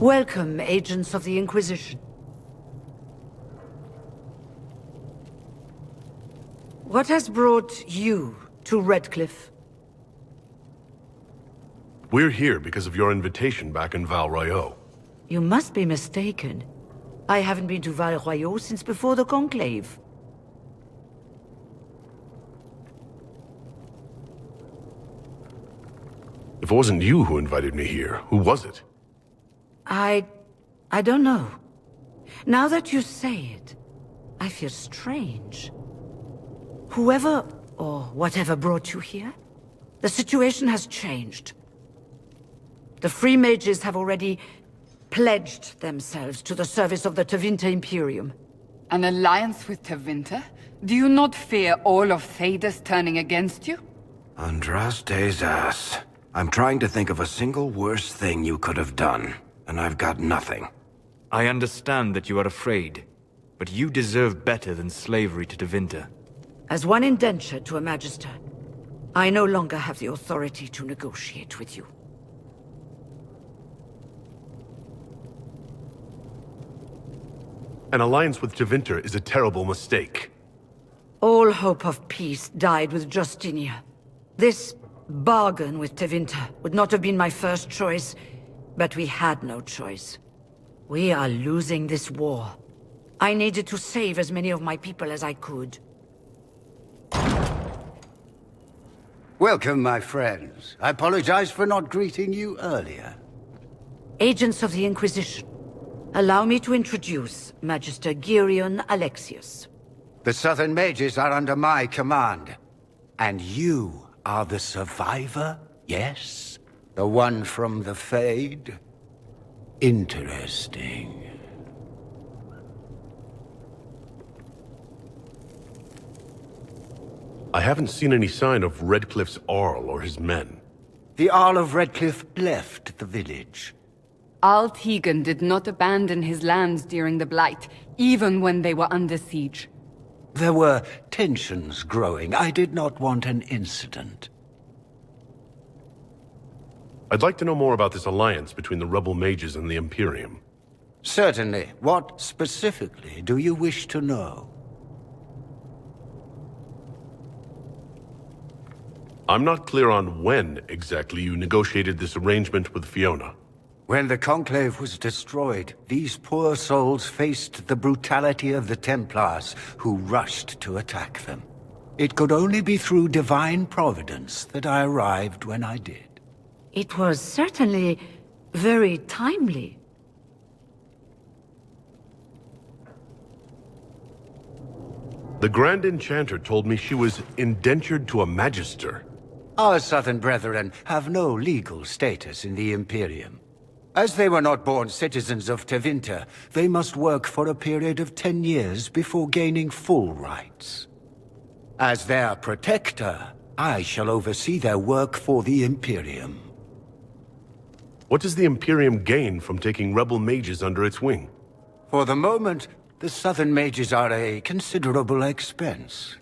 Welcome, agents of the Inquisition. What has brought you to Redcliffe? We're here because of your invitation back in Val Royeaux. You must be mistaken. I haven't been to Val Royeaux since before the Conclave. If it wasn't you who invited me here, who was it? I don't know. Now that you say it, I feel strange. Whoever or whatever brought you here, the situation has changed. The Free Mages have already pledged themselves to the service of the Tevinter Imperium. An alliance with Tevinter? Do you not fear all of Thedas turning against you? Andraste's ass. I'm trying to think of a single worse thing you could have done, and I've got nothing. I understand that you are afraid, but you deserve better than slavery to Tevinter. As one indentured to a Magister, I no longer have the authority to negotiate with you. An alliance with Tevinter is a terrible mistake. All hope of peace died with Justinia. This bargain with Tevinter would not have been my first choice, but we had no choice. We are losing this war. I needed to save as many of my people as I could. Welcome, my friends. I apologize for not greeting you earlier. Agents of the Inquisition, allow me to introduce Magister Girion Alexius. The Southern Mages are under my command. And you are the survivor, yes? The one from the Fade? Interesting. I haven't seen any sign of Redcliffe's Arl or his men. The Arl of Redcliffe left the village. Al Tegan did not abandon his lands during the Blight, even when they were under siege. There were tensions growing. I did not want an incident. I'd like to know more about this alliance between the rebel mages and the Imperium. Certainly. What specifically do you wish to know? I'm not clear on when exactly you negotiated this arrangement with Fiona. When the Conclave was destroyed, these poor souls faced the brutality of the Templars, who rushed to attack them. It could only be through divine providence that I arrived when I did. It was certainly very timely. The Grand Enchanter told me she was indentured to a Magister. Our Southern brethren have no legal status in the Imperium. As they were not born citizens of Tevinter, they must work for a period of 10 years before gaining full rights. As their protector, I shall oversee their work for the Imperium. What does the Imperium gain from taking rebel mages under its wing? For the moment, the Southern mages are a considerable expense.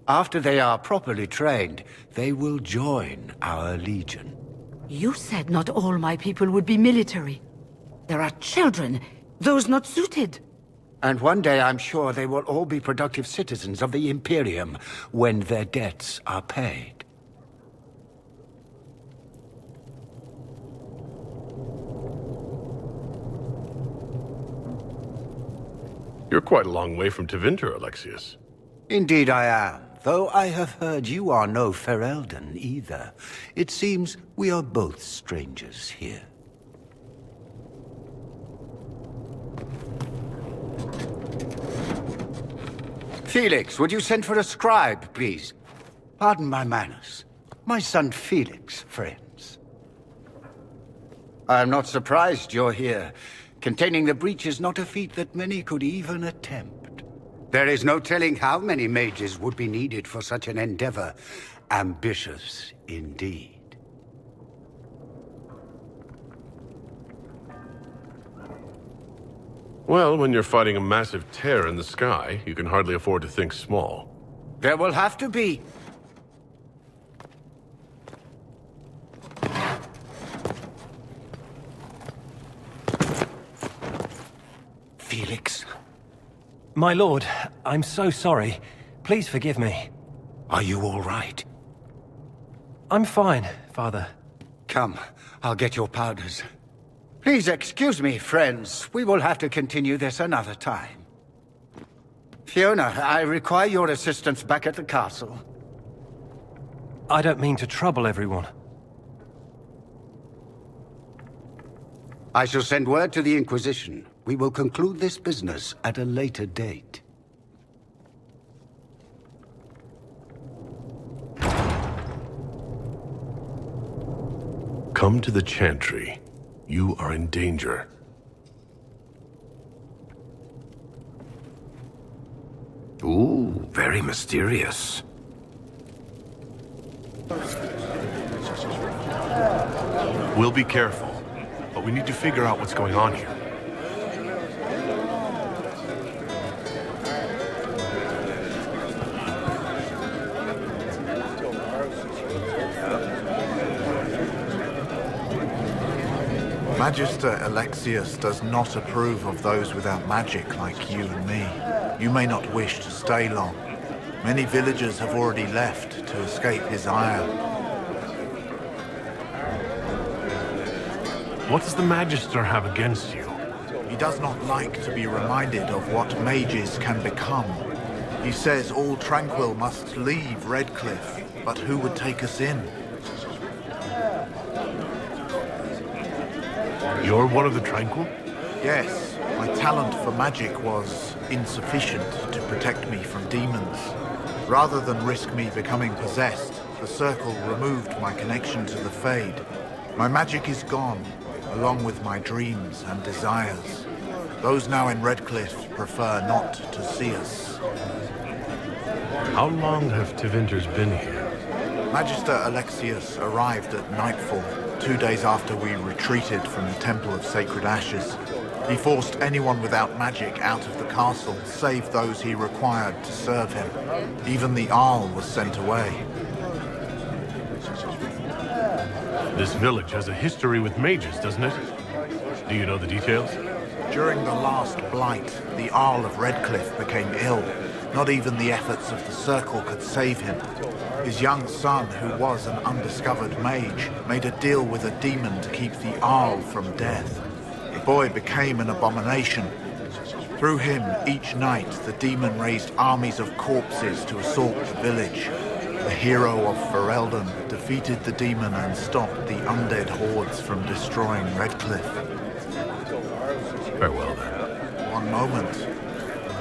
After they are properly trained, they will join our legion. You said not all my people would be military. There are children, those not suited. And one day I'm sure they will all be productive citizens of the Imperium when their debts are paid. You're quite a long way from Tevinter, Alexius. Indeed I am, though I have heard you are no Ferelden either. It seems we are both strangers here. Felix, would you send for a scribe, please? Pardon my manners. My son Felix, friends. I am not surprised you're here. Containing the breach is not a feat that many could even attempt. There is no telling how many mages would be needed for such an endeavor. Ambitious, indeed. Well, when you're fighting a massive tear in the sky, you can hardly afford to think small. There will have to be. My lord, I'm so sorry. Please forgive me. Are you all right? I'm fine, Father. Come, I'll get your powders. Please excuse me, friends. We will have to continue this another time. Fiona, I require your assistance back at the castle. I don't mean to trouble everyone. I shall send word to the Inquisition. We will conclude this business at a later date. Come to the Chantry. You are in danger. Ooh, very mysterious. We'll be careful, but we need to figure out what's going on here. Magister Alexius does not approve of those without magic like you and me. You may not wish to stay long. Many villagers have already left to escape his ire. What does the Magister have against you? He does not like to be reminded of what mages can become. He says all Tranquil must leave Redcliffe, but who would take us in? You're one of the Tranquil? Yes, my talent for magic was insufficient to protect me from demons. Rather than risk me becoming possessed, the Circle removed my connection to the Fade. My magic is gone, along with my dreams and desires. Those now in Redcliffe prefer not to see us. How long have Tevinters been here? Magister Alexius arrived at nightfall, 2 days after we retreated from the Temple of Sacred Ashes. He forced anyone without magic out of the castle, save those he required to serve him. Even the Arl was sent away. This village has a history with mages, doesn't it? Do you know the details? During the last blight, the Arl of Redcliffe became ill. Not even the efforts of the Circle could save him. His young son, who was an undiscovered mage, made a deal with a demon to keep the Arl from death. The boy became an abomination. Through him, each night, the demon raised armies of corpses to assault the village. The hero of Ferelden defeated the demon and stopped the undead hordes from destroying Redcliffe. Farewell, then. One moment.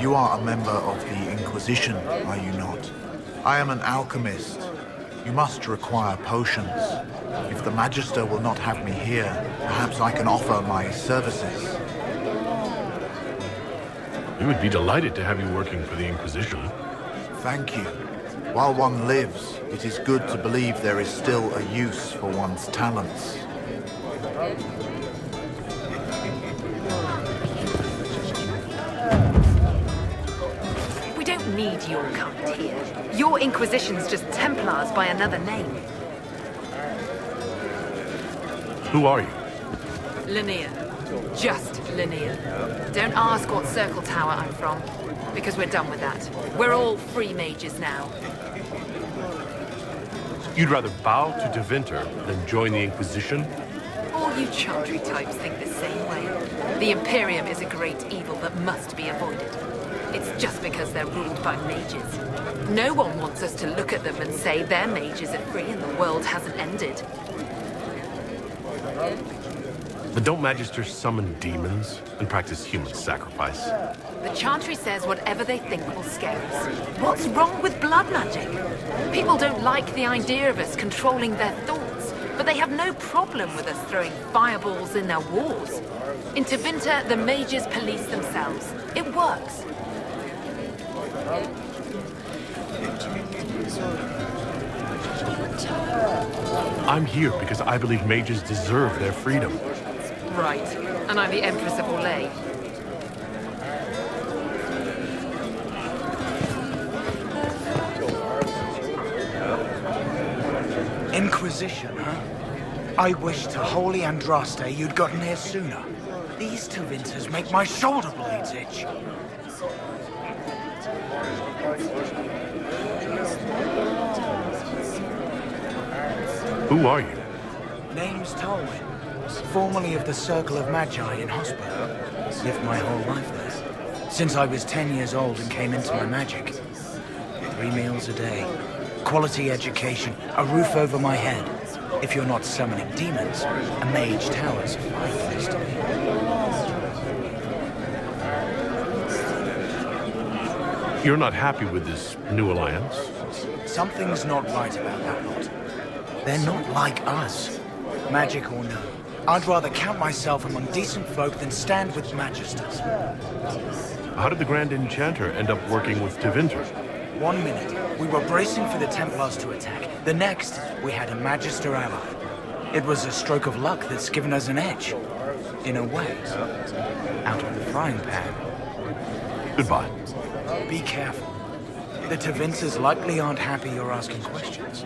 You are a member of the Inquisition, are you not? I am an alchemist. You must require potions. If the Magister will not have me here, perhaps I can offer my services. We would be delighted to have you working for the Inquisition. Thank you. While one lives, it is good to believe there is still a use for one's talents. We don't need your kind here. Your Inquisition's just Templars by another name. Who are you? Linnea. Just Linnea. Don't ask what Circle Tower I'm from, because we're done with that. We're all free mages now. You'd rather bow to Tevinter than join the Inquisition? All you Chantry types think the same way. The Imperium is a great evil that must be avoided. It's just because they're ruled by mages. No one wants us to look at them and say their mages are free and the world hasn't ended. But don't Magisters summon demons and practice human sacrifice? The Chantry says whatever they think will scare us. What's wrong with blood magic? People don't like the idea of us controlling their thoughts, but they have no problem with us throwing fireballs in their wars. In Tevinter, the mages police themselves. It works. I'm here because I believe mages deserve their freedom. Right. And I'm the Empress of Orlais. Inquisition, huh? I wish to Holy Andraste you'd gotten here sooner. These Tevinters make my shoulder blades itch. Who are you? Name's Tolwyn. Formerly of the Circle of Magi in hospital. Lived my whole life there. Since I was 10 years old and came into my magic. 3 meals a day. Quality education. A roof over my head. If you're not summoning demons, a mage tower's a fine place to be. You're not happy with this new alliance? Something's not right about that lot. They're not like us. Magic or no. I'd rather count myself among decent folk than stand with magisters. How did the Grand Enchanter end up working with Tevinter? 1 minute, we were bracing for the Templars to attack. The next, we had a Magister ally. It was a stroke of luck that's given us an edge. In a way. Out of the frying pan. Goodbye. Be careful. The Tevinters likely aren't happy you're asking questions.